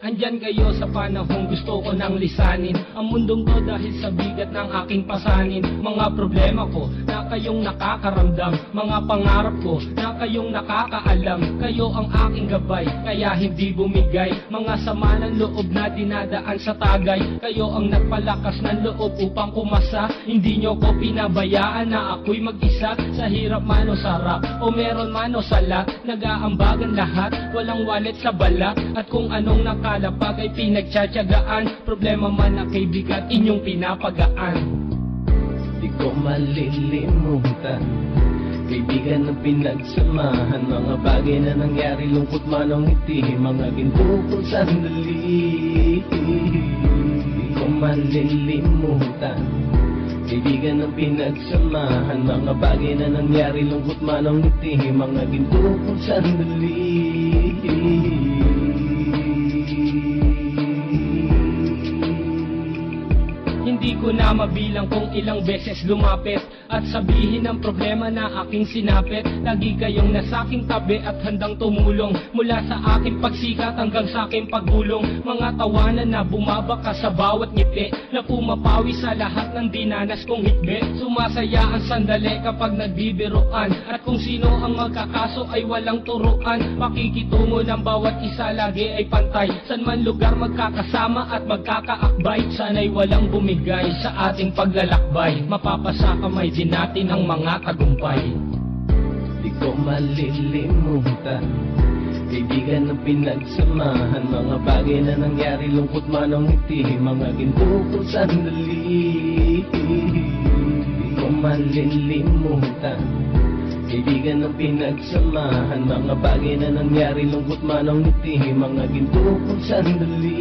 Andyan kayo sa panahong gusto ko nang lisanin ang mundong to dahil sa bigat ng aking pasanin. Mga problema ko na kayong nakakaramdam, mga pangarap ko na kayong nakakaalam. Kayo ang aking gabay, kaya hindi bumigay. Mga sama ng loob na dinadaan sa tagay, kayo ang nagpalakas ng loob upang kumasa. Hindi nyo ko pinabayaan na ako'y mag-isa. Sa hirap man o sarap, o meron man o sala, nag-aambagan lahat, walang walet sa bala. At kung anong nakalapag ay pinagtsatsagaan, problema man na kaibigan, inyong pinapagaan. Di ko malilimutan, kaibigan na pinagsamahan, mga bagay na nangyari, lungkot man o ngiti, mga ginto kong sandali. Di ko malilimutan, kaibigan na pinagsamahan, mga bagay na nangyari, lungkot man o ngiti, mga ginto kong sandali. Hindi ko na mabilang kung ilang beses lumapit at sabihin ang problema na aking sinapit. Lagi kayong nasa aking tabi at handang tumulong, mula sa aking pagsikat hanggang sa aking paggulong. Mga tawanan na bumabaka sa bawat ngiti, na pumapawi sa lahat ng dinanas kong higpit. Sumasaya ang sandali kapag nagbibiruan, at kung sino ang magkakaso ay walang turuan. Pakikitungo ng bawat isa lagi ay pantay, san man lugar magkakasama at magkakaakbay. Sana'y walang bumigay sa ating paglalakbay, mapapasa kamay din natin ang mga tagumpay. Di ko malilimutan, kaibigan na pinagsamahan, mga bagay na nangyari, lungkot man o ngiti, mga ginto kong sandali. Di ko malilimutan, kaibigan na pinagsamahan, mga bagay na nangyari, lungkot man o ngiti, mga ginto kong sandali.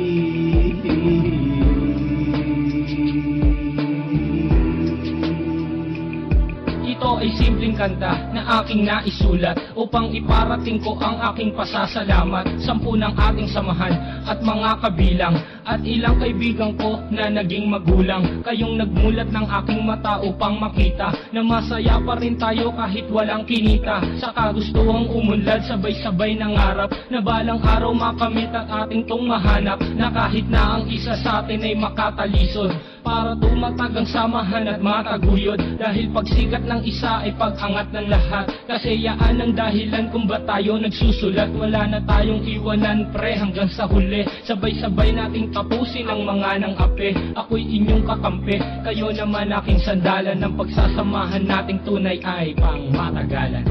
Ito ay simpleng kanta na aking naisulat upang iparating ko ang aking pasasalamat. 10 ng ating samahan at mga kabilang, at ilang kaibigan ko na naging magulang. Kayong nagmulat ng aking mata upang makita na masaya pa rin tayo kahit walang kinita. Sa kagustuhang umunlad, sabay-sabay nangarap na balang araw makamit at ating tong mahanap, na kahit na ang isa sa atin ay makatalisod, para tumatag ang samahan at mataguyod. Dahil pagsikat ng isa ay pag-angat ng lahat, kasi yaan ang dahilan kung ba't tayo nagsusulat. Wala na tayong iwanan pre hanggang sa huli, sabay-sabay nating tapusin ang mga nang ape. Ako'y inyong kakampi, kayo naman aking sandalan, ng pagsasamahan nating tunay ay pang matagalan.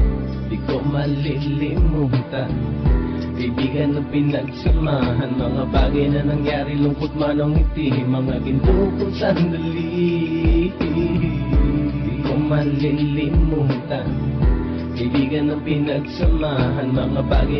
Di ko malilimutan, kaibigan na pinagsamahan, mga bagay na nangyari, lungkot man o ngiti, mga ginto kong sandali. Di ko malilimutan, kaibigan na pinagsamahan, mga bagay